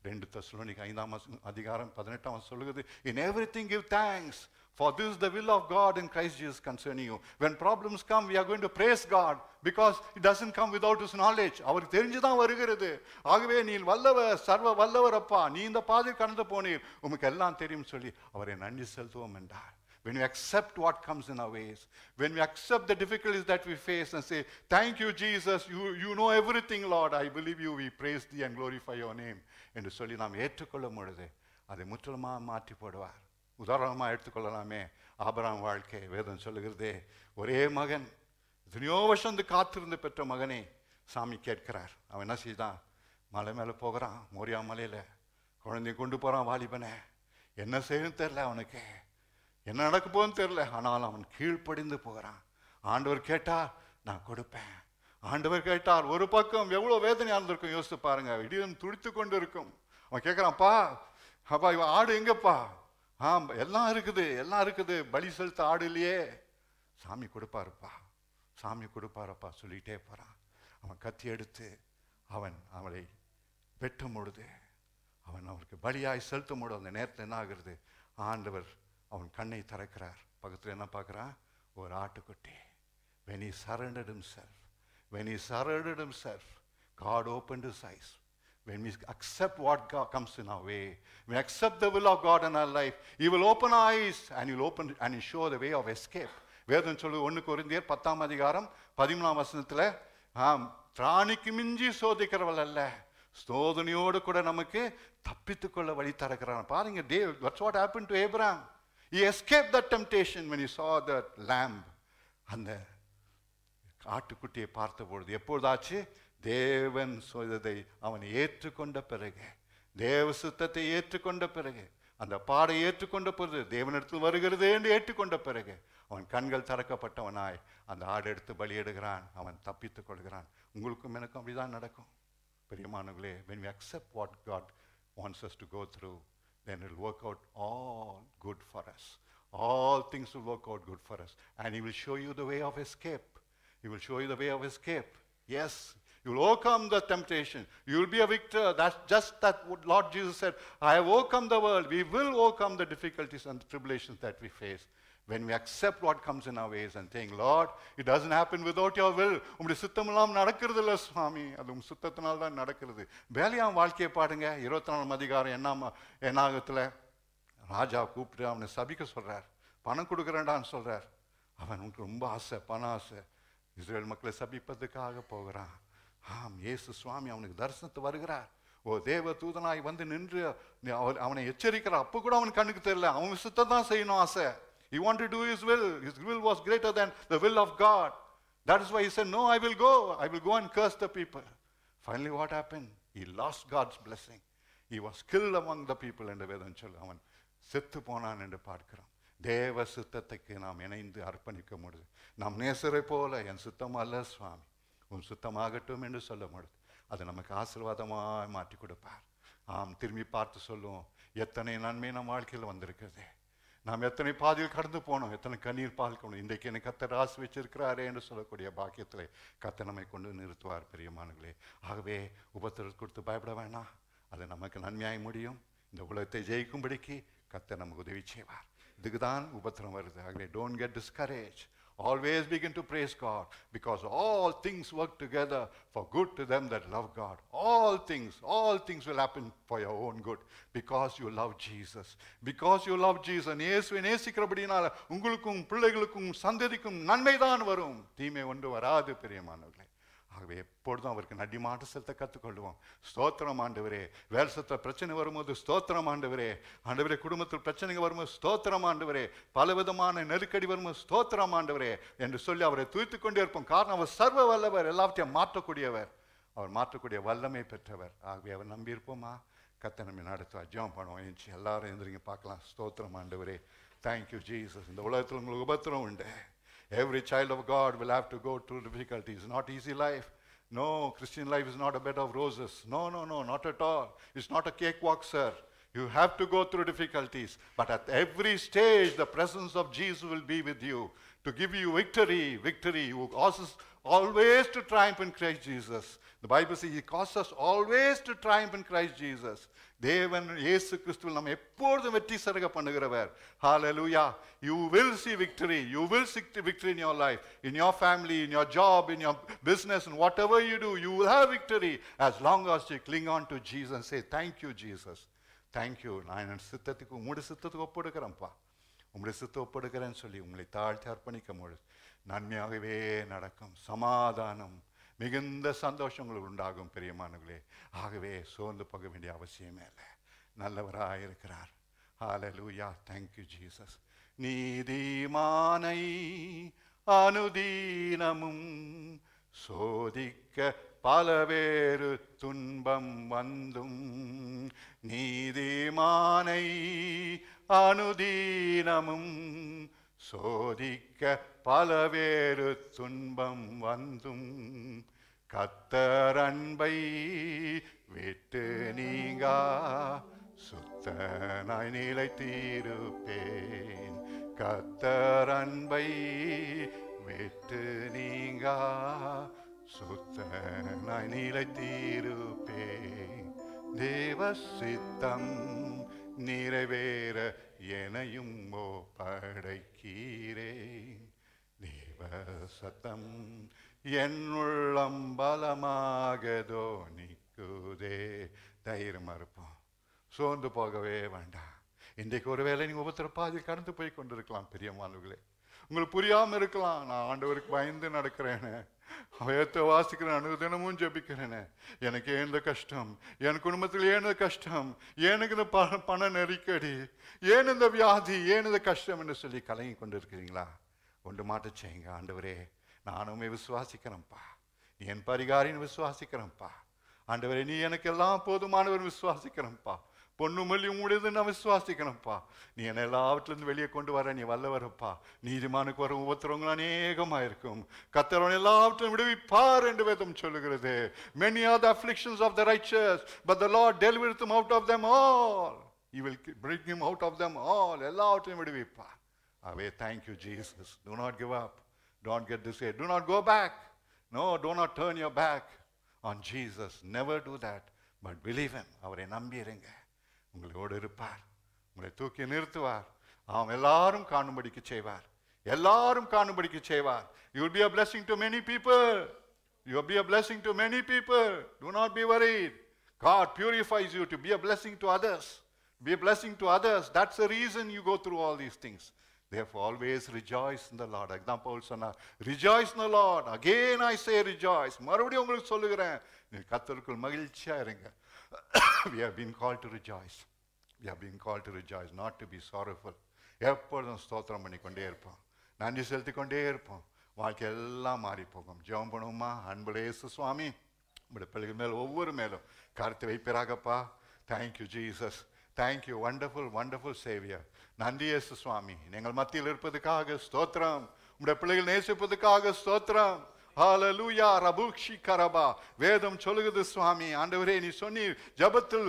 2 தெசலோனிக்கர் 5:18 சொல்லுகிறது, in everything give thanks, for this is the will of God in Christ Jesus concerning you. When problems come, we are going to praise God because it doesn't come without His knowledge. அவருக்கு தெரிஞ்சுதான் வருகிறது. ஆகவே நீ வல்லவர், சர்வ வல்லவர் அப்பா, நீ இந்த பாதையில் கடந்து போனீர், உமக்கு எல்லாம் தெரியும் சொல்லி அவரை நன்றி செலுத்துவோம் என்றார். When we accept what comes in our ways, when we accept the difficulties that we face and say, thank you Jesus, you know everything Lord, I believe you, we praise thee and glorify your name என்று சொல்லி நாம் ஏற்றுக்கொள்ளும் பொழுது அதை முற்றிலுமாக மாற்றி போடுவார். உதாரணமாக எடுத்துக்கொள்ளலாமே, ஆபிரகாம் வாழ்க்கை. வேதம் சொல்லுகிறதே, ஒரே மகன், எத்தனையோ வருஷம் காத்திருந்து பெற்ற மகனை சாமி கேட்கிறார். அவன் என்ன செய்தான்? மலை மேலே போகிறான், மோரியா மலையில் குழந்தைய கொண்டு போகிறான். வாலிபனை என்ன செய்யணும்னு தெரில, அவனுக்கு என்ன நடக்க போகுதுன்னு தெரில. ஆனால் அவன் கீழ்ப்படிந்து போகிறான். ஆண்டவர் கேட்டார், நான் கொடுப்பேன். ஆண்டவர் கேட்டார். ஒரு பக்கம் எவ்வளோ வேதனையாக இருந்திருக்கும் யோசித்து பாருங்க. இடியும் துடித்து கொண்டு இருக்கும். அவன் கேட்குறான்ப்பா, அப்பா இவன் ஆடு எங்கப்பா? எல்லாம் இருக்குது, எல்லாம் இருக்குது, பலி செலுத்த ஆடு இல்லையே. சாமி கொடுப்பாருப்பா, சாமி கொடுப்பாரப்பா சொல்லிகிட்டே போகிறான். அவன் கத்தி எடுத்து அவனை வெட்டும் பொழுது, அவன் அவருக்கு பலியாய் செலுத்தும் பொழுது அந்த நேரத்தில் என்ன ஆகுறது? ஆண்டவர் அவன் கண்ணை திறக்கிறார். பக்கத்தில் என்ன பார்க்குறான்? ஒரு ஆட்டுக்குட்டி. When he surrendered himself, God opened his eyes. When we accept what God comes in our way, we accept the will of God in our life, He will open our eyes and He will open and He show the way of escape. வேதம் சொல்லு 1 கொரிந்தியர் 10:13 திராணிக்கு மிஞ்சி சோதிக்கிறவள் அல்ல, சோதனையோடு கூட நமக்கு தப்பித்துக்கொள்ள வழி தரக்கிறான். பாருங்க, that's what happened to Abraham. He escaped that temptation when he saw that lamb. அந்த ஆட்டுக்குட்டியை பார்த்த பொழுது எப்பொழுதாச்சு? தேவன் சொல்வதை அவன் ஏற்றுக்கொண்ட பிறகு, தேவ சித்தத்தை ஏற்றுக்கொண்ட பிறகு, அந்த பாடை ஏற்றுக்கொண்ட பிறகு, தேவனிடத்தில் வருகிறது என்று ஏற்றுக்கொண்ட பிறகு அவன் கண்கள் திறக்கப்பட்டவனாய் அந்த ஆடு எடுத்து பலியிடுகிறான். அவன் தப்பித்துக் கொள்கிறான். உங்களுக்கும் எனக்கும் அப்படிதான் நடக்கும் பிரியமானவர்களே. when we accept what God wants us to go through, then it will work out all good for us. All things will work out good for us. And He will show you the way of escape. He will show you the way of escape. Yes, you will overcome the temptation. You will be a victor. That's just that what Lord Jesus said. I have overcome the world. We will overcome the difficulties and the tribulations that we face. When we accept what comes in our ways and think, Lord, it doesn't happen without your will. உம்முடைய சித்தம் எல்லாம் நடக்கிறது இல்லை சுவாமி, அது உம் சித்தத்தினால் தான் நடக்கிறது. வேலையாம் வாழ்க்கையை பாடுங்க. 24 என்னாகத்தில் ராஜா கூப்பிட்டு அவனை சபிக்க சொல்றார். பணம் கொடுக்குறேன்டான்னு சொல்றார். அவனுக்கு ரொம்ப ஆசை, பண ஆசை. இஸ்ரேல் மக்களை சபிப்பதற்காக போகிறான். இயேசு சுவாமி அவனுக்கு தரிசனத்து வருகிறார். ஓ தேவ தூதனாய் வந்து நின்று அவனை எச்சரிக்கிறார். அப்போ கூட அவனுக்கு கண்ணுக்கு தெரியல. அவன் சித்தம் தான் செய்யணும் ஆசை. He wanted to do His will. His will was greater than the will of God. That is why he said, no, I will go and curse the people. Finally what happened? He lost God's blessing. He was killed among the people. என்று வேதம் சொல்ல அவன் செத்து போனான் என்று பார்க்கிறோம். தேவ சித்தத்துக்கு நாம் இணைந்து அர்ப்பணிக்க முடியுது. நாம் நேசரை போல என் சித்தம் அல்ல சுவாமி, உன் சுத்தமாகட்டும் என்று சொல்ல முடியுது. அது நமக்கு ஆசீர்வாதமாக மாற்றி கொடுப்பார். திரும்பி பார்த்து சொல்லுவோம், எத்தனை நன்மை நம் வாழ்க்கையில் வந்திருக்கிறது. நாம் எத்தனை பாதையில் கடந்து போனோம், எத்தனை கண்ணீர் பார்க்கணும். இன்றைக்கு எனக்கு கர்த்தர் ஆசை வச்சிருக்கிறாரே என்று சொல்லக்கூடிய பாக்கியத்தில் கர்த்தர் நம்மை கொண்டு நிறுத்துவார் பிரியமானங்களே. ஆகவே உபத்திரத்தை கொடுத்து பயப்பட வேணாம். அது நமக்கு நன்மையாய் முடியும். இந்த உலகத்தை ஜெயிக்கும்படிக்கு கர்த்தர் நமக்கு உதவி செய்வார். இதுக்கு தான் உபத்திரம் வருது. ஆகவே don't get discouraged. Always begin to praise God, because all things work together for good to them that love God. All things will happen for your own good, because you love Jesus. Because you love Jesus. இயேசுவை நேசிக்கிறபடினால உங்களுக்கும் பிள்ளைகளுக்கும் சந்ததிக்கும் நன்மைதான் வரும், தீமை ஒன்று வராது பிரியமானவர்களே. ஆகவே எப்பொழுதும் அவருக்கு நன்றி மாட்டு செலுத்த கற்றுக்கொள்வோம். ஸ்தோத்திரம் ஆண்டவரே. வேலை செலுத்த பிரச்சனை வரும்போது ஸ்தோத்திரம் ஆண்டவரே. ஆண்டவரே, குடும்பத்தில் பிரச்சனைகள் வரும்போது ஸ்தோத்திரம் ஆண்டவரே. பலவிதமான நெருக்கடி வரும்போது ஸ்தோத்திரம் ஆண்டவரே என்று சொல்லி அவரை துதித்து கொண்டே இருப்போம். காரணம் அவர் சர்வ வல்லவர், எல்லாத்தையும் மாற்றக்கூடியவர், அவர் மாற்றக்கூடிய வல்லமை பெற்றவர். ஆகவே அவர் நம்பியிருப்போமா? கர்த்தர் நம்மை நடத்துவார். ஜெபம் பண்ணுவோம். எல்லாரும் எழுந்திரிங்க பார்க்கலாம். ஸ்தோத்திரம் ஆண்டவரே. Thank you Jesus. இந்த உலகத்தில் உங்களுக்கு உபத்திரம் உண்டு. Every child of God will have to go through difficulties. Not easy life. No, Christian life is not a bed of roses. No, no, no, not at all. It's not a cakewalk, sir. You have to go through difficulties. But at every stage, the presence of Jesus will be with you to give you victory. Victory. You causes always to triumph in Christ Jesus. The Bible says He causes us always to triumph in Christ Jesus. தேவன் இயேசு கிறிஸ்துவில் நம்ம எப்பொழுதும் வெற்றி சருக பண்ணுகிறவர். Hallelujah. You will see victory. You will see victory in your life, in your family, in your job, in your business, and whatever you do, you will have victory as long as you cling on to Jesus and say, thank you, Jesus. Thank you. நான் என் சித்தத்துக்கு உங்களுடைய சித்தத்துக்கு ஒப்படுக்கிறேன்ப்பா, உங்களுடைய சித்தம் ஒப்படுக்கிறேன்னு சொல்லி உங்களை தாழ்த்தி அர்ப்பணிக்கும் பொழுது நன்மையாகவே நடக்கும். சமாதானம், மிகுந்த சந்தோஷங்கள் உண்டாகும் பிரியமானவர்களே. ஆகவே சோர்ந்து போக வேண்டிய அவசியமே இல்லை. நல்லவராக இருக்கிறார். ஹல்லேலூயா. Thank you Jesus. நீதிமானை அனுதீனமும் சோதிக்க பலவேறு துன்பம் வந்தும், நீதிமானை அனுதீனமும் சோதிக்க பலவேறு துன்பம் வந்தும், கர்த்தர் அன்பை விட்டு நீங்கா சுத்தனாய் நிலைத்திருப்பேன். கர்த்தர் அன்பை விட்டு நீங்கா சுத்தனாய் நிலைத்திருப்பேன். தேவ சித்தம் நிறைவேற எனையும் ஒப்படைக்கிறேன். தேவ சத்தம் என் உள்ளம் பலமாகதோ நிற்குதே. தைரியமா இருப்போம், சோர்ந்து போகவே வேண்டாம். இன்றைக்கு ஒருவேளை நீங்க உபத்திரப்பாதில் கடந்து போய் கொண்டிருக்கலாம் பிரியமானவர்களே. உங்களுக்கு புரியாம இருக்கலாம், நான் ஆண்டவருக்கு பயந்து நடக்கிறேன்னு, வேதத்தை வாசிக்கிறேன், அனுதினமும் ஜெபிக்கிறேன்னு, எனக்கு ஏன் இந்த கஷ்டம், என் குடும்பத்தில் ஏன் இந்த கஷ்டம், ஏனுக்கு இந்த பண நெருக்கடி, ஏன் இந்த வியாதி, ஏன் இந்த கஷ்டம் என்று சொல்லி கலங்கி கொண்டு இருக்கிறீங்களா? ஒன்று மாட்ட செய்யுங்க. ஆண்டவரே, நானுமே விசுவாசிக்கிறேன்ப்பா, நீ என் பரிகாரின்னு விசுவாசிக்கிறேன்ப்பா. ஆண்டவரே, நீ எனக்கு எல்லாம் போதுமானவர் விசுவாசிக்கிறேன்ப்பா. பொண்ணு மல்லி உடையது நான் விசுவாசிக்கிறேன்ப்பா. நீ என்னை எல்லாவற்றிலிருந்து வெளியே கொண்டு வர நீ வல்லவரப்பா. நீதிமானுக்கு வரும் உபத்திரவங்கள் அநேகமாக இருக்கும். கர்த்தர் எல்லாவற்றையும் விடுவிப்பார் என்று வேதம் சொல்லுகிறது. Many are the afflictions of the righteous, but the Lord delivereth him out of them all. He will bring him out of them all. எல்லாவற்றையும் விடுவிப்பார். Away, thank you, Jesus. Do not give up. Don't get discouraged. Do not go back. No, do not turn your back on Jesus. Never do that. But believe him. அவரை நம்பியிருங்க. உங்களோடு இருப்பார், உங்களை தூக்கி நிறுத்துவார். அவன் எல்லாரும் காணும்படிக்கு செய்வார், எல்லாரும் காணும்படிக்கு செய்வார். You will be a blessing to many people. You will be a blessing to many people. Do not be worried. God purifies you to be a blessing to others. Be a blessing to others. That's the reason you go through all these things. Therefore, always rejoice in the Lord. அதுதான் பவுல் சொன்னார், rejoice in the Lord. Again I say rejoice. மறுபடியும் உங்களுக்கு சொல்லுகிறேன், நீ கர்த்தருக்குள் மகிழ்ச்சியா இருங்க. We have been called to rejoice. We have been called to rejoice, not to be sorrowful. எப்பொழுதும் ஸ்தோத்திரம் பண்ணிக்கொண்டே இருப்போம், நன்றி செலுத்திக் கொண்டே இருப்போம். வாழ்க்கை எல்லாம் மாறி போகும். ஜெபம் பண்ணுவோமா? அன்புள்ள இயேசு சுவாமி, உங்களுடைய பிள்ளைகள் மேல் ஒவ்வொரு மேலும் கருத்து வைப்பிறாகப்பா. Thank you Jesus. Thank you wonderful wonderful saviour. நன்றி இயேசு சுவாமி, நீங்கள் மத்தியில் இருப்பதுக்காக ஸ்தோத்திரம். உங்களுடைய பிள்ளைகள் நேசிப்பதுக்காக ஸ்தோத்திரம். ஹல்லேலூயா. ரபுக்ஷி கரபா. வேதம் சொல்லுகிறது சுவாமி, ஆண்டவரே நீ சொன்னீர், ஜெபத்தில்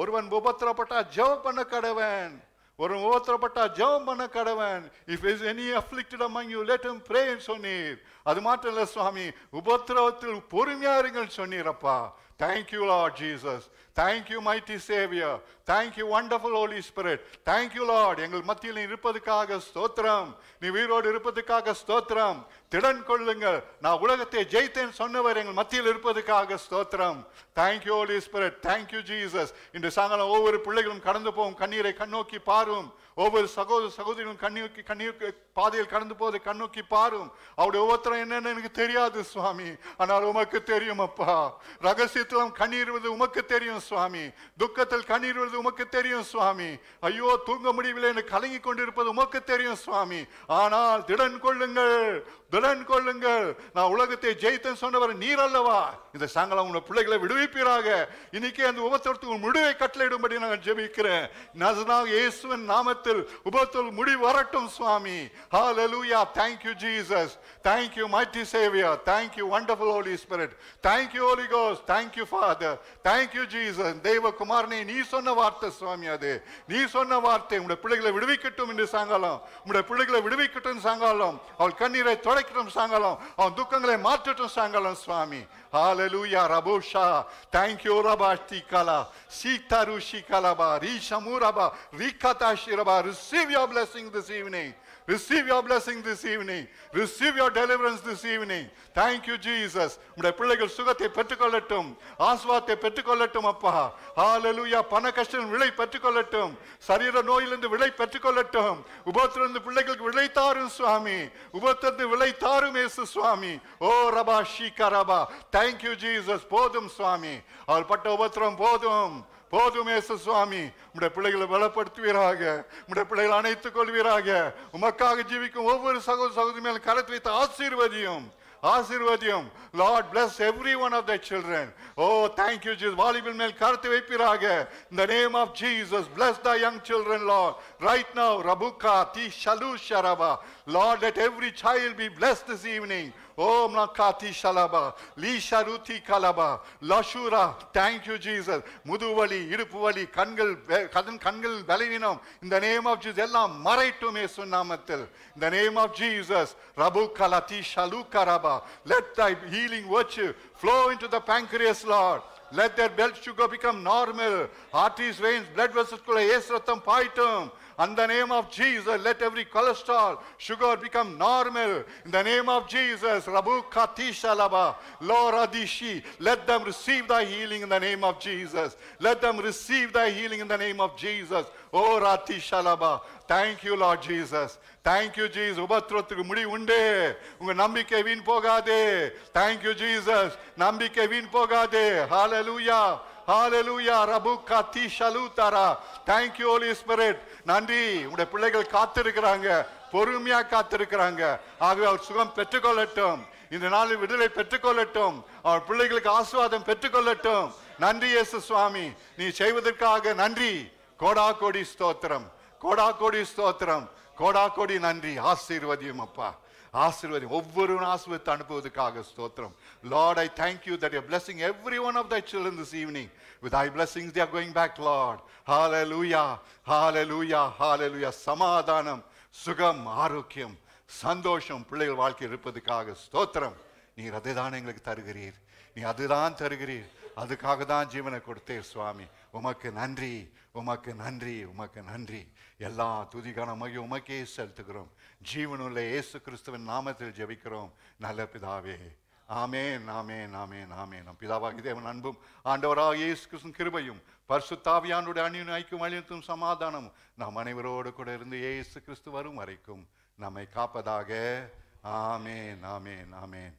ஒருவன் உபத்திரப்பட்டா ஜெபம் பண்ண கடவன், ஒருவன் உபத்திரப்பட்டா ஜெபம் பண்ண கடவன். If is any afflicted among you, let him pray சொன்னீர். அது மாத்திரம் இல்ல சுவாமி, உபத்திரவத்தில் பொறுமையா இருங்கள் சொன்னீரப்பா. Thank you, Lord Jesus. Thank you, mighty Savior. Thank you, wonderful Holy Spirit. Thank you, Lord. எங்கள் மத்தியில் நீ இருப்பதுக்காக ஸ்தோத்திரம். நீ உயிரோடு இருப்பதுக்காக ஸ்தோத்திரம். திடன் கொள்ளுங்கள், நான் உலகத்தை ஜெயித்தேன் சொன்னவர் எங்கள் மத்தியில் இருப்பதுக்காக ஸ்தோத்திரம். Thank you, Holy Spirit. Thank you, Jesus. இன்று சாயங்காலம் ஒவ்வொரு பிள்ளைகளும் கடந்து போகும் கண்ணீரை கண்ணோக்கி பாரும். ஒவ்வொரு சகோதரியும் கண்ணீர் பாதையில் கடந்து போவதை கண்ணோக்கி பாரும். அவருடைய ஒவ்வொருத்தரும் என்னன்னு எனக்கு தெரியாது சுவாமி, ஆனால் உமக்கு தெரியும் அப்பா. ரகசியத்திலும் கண்ணீர் வருது உமக்கு தெரியும் சுவாமி. துக்கத்தில் கண்ணீர் வருது உமக்கு தெரியும் சுவாமி. ஐயோ தூங்க முடியவில்லை என்று கலங்கி கொண்டிருப்பது உமக்கு தெரியும் சுவாமி. ஆனால் திடன் கொள்ளுங்கள், பலன் கொள்ளுங்கள், நான் உலகத்தை ஜெயித்தேன் சொன்னவர் நீர் அல்லவா. இந்த சாயங்காலம் உங்க பிள்ளைகளை விடுவிப்பீராக. இன்னைக்கு அந்த உபத்திரத்துக்கு முடிவை கட்டளையிடும்படி நான் ஜெபிக்கிறேன். நசரேயனாகிய இயேசுவின் நாமத்தில் உபத்திரத்துக்கு முடிவு வரட்டும் சுவாமி. ஹalleluya. Thank you Jesus. Thank you mighty savior. Thank you wonderful Holy Spirit. Thank you Holy Ghost. Thank you Father. Thank you Jesus. தேவகுமாரனே, நீ சொன்ன வார்த்தை சுவாமி, அது நீ சொன்ன வார்த்தை. உங்களுடைய பிள்ளைகளை விடுவிக்கட்டும் என்று சாயங்காலம். உங்களுடைய பிள்ளைகளை விடுவிக்கட்டும் சாயங்காலம். அவள் கண்ணீரை துடைக்கட்டும் சாயங்காலம். அவன் துக்கங்களை மாற்றட்டும் சாயங்காலம் சுவாமி. Hallelujah. Rabosha. Thank you Rabashti Kala. Sitarushi Kalaba. Rishamuraba. Rikatashiraba. Receive your blessing this evening. Receive your blessing this evening. Receive your deliverance this evening. Thank you Jesus. உம்முடைய பிள்ளைகள் சுகத்தை பெற்றுக்கொள்ளட்டும், ஆசீர்வாதத்தை பெற்றுக்கொள்ளட்டும் அப்பா. ஹalleluya. பண கஷ்டம் விலை பெற்றுக்கொள்ளட்டும், சரீர நோயிலிருந்து விலை பெற்றுக்கொள்ளட்டும். உபத்திரத்திலிருந்து பிள்ளைகளுக்கு விலை தாரும் சுவாமி. உபத்திரத்திலிருந்து விலை தாரும் இயேசு சுவாமி. ஓ ரபா ஷீகரபா. Thank you Jesus. போதும் சுவாமி, அவர் பட்ட உபத்திரம் போதும். போதும் இயேசு சுவாமி. உம்முடைய பிள்ளைகளை பலப்படுத்துவீராக. உம்முடைய பிள்ளைகளை அணைத்துக் கொள்வீராக. உமக்காக ஜீவிக்கும் ஒவ்வொரு சகோதர சகோதரி மேலும் கரத்தை வைத்து ஆசீர்வதியும். ஆசீர்வதியும். Lord bless every one of their children. Oh thank you Jesus. வாலிபன் மேல் கரத்தை வைப்பீராக. In the name of Jesus, bless the young children Lord. Right now Rabuka Ti Shalu Sharaba. Lord, let every child be blessed this evening. Oh Makati Shalaba. Li Sharuti Kalaba. Lashura. Thank you Jesus. Muduvali, Idupuvali, Kangal Balavinam. In the name of Jesus, எல்லாம் மறைட்டும் இயேசு நாமத்தில். In the name of Jesus, Rabu Kalati Shalu Karaba. Let thy healing virtue flow into the pancreas, Lord. Let their blood sugar become normal. Arteries, veins, blood vessels kulla yes ratham paitum. In the name of Jesus, let every cholesterol, sugar become normal. In the name of Jesus, Rabu Katisha Laba, Lord Adishi, let them receive thy healing in the name of Jesus. Let them receive thy healing in the name of Jesus. Oh Ratisha Laba. Thank you Lord Jesus. Thank you Jesus. உபத்திரத்துக்கு முடிவு உண்டு. உங்க நம்பிக்கை வீண் போகாதே. Thank you Jesus. நம்பிக்கை வீண் போகாதே. Hallelujah. Hallelujah. Rabuka Tishalutara. Thank you Holy Spirit. நன்றி. உங்களுடைய பிள்ளைகள் காத்திருக்கிறாங்க, பொறுமையா காத்திருக்கிறாங்க. ஆகவே அவர் சுகம் பெற்றுக்கொள்ளட்டும். இந்த நாளில் விடுதலை பெற்றுக்கொள்ளட்டும். அவர் பிள்ளைகளுக்கு ஆசீர்வாதம் பெற்றுக்கொள்ளட்டும். நன்றி இயேசு சுவாமி. நீ செய்வதற்காக நன்றி. கோடா கோடி ஸ்தோத்திரம். கோடா கோடி ஸ்தோத்திரம். கோடா கோடி நன்றி. ஆசீர்வதியும் அப்பா. ஆசீர்வதியும். ஒவ்வொருவரும் ஆசீர்வதித்து அனுப்புவதற்காக ஸ்தோத்திரம். Lord, I thank you that you're blessing every one of thy children this evening. With thy blessings they are going back, Lord. Hallelujah. Hallelujah. Hallelujah. சமாதானம், சுகம், ஆரோக்கியம், சந்தோஷம் பிள்ளைகள் வாழ்க்கையில் இருப்பதற்காக ஸ்தோத்திரம். நீர் அதுதான் எங்களுக்கு தருகிறீர். நீ அதுதான் தருகிறீர். அதுக்காக தான் ஜீவனை கொடுத்தீர் சுவாமி. உமக்கு நன்றி, உமக்கு நன்றி, உமக்கு நன்றி. எல்லா துதிகான மகிமை உமக்கே செலுத்துகிறோம். ஜீவனுள்ள இயேசு கிறிஸ்துவின் நாமத்தில் ஜெபிக்கிறோம் நல்ல பிதாவே. ஆமென், ஆமென், ஆமென், ஆமென். நம் பிதாவாகிய தேவன் அன்பும் ஆண்டவராகிய இயேசு கிறிஸ்துவின் கிருபையும் பரிசுத்த ஆவியானவருடைய அந்யோன்ய ஐக்கியம் வழிநடத்தும் சமாதானம் நாம் அனைவரோடு கூட இருந்து இயேசு கிறிஸ்து வரும் வரைக்கும் நம்மை காப்பதாக. ஆமென், ஆமென், ஆமென்.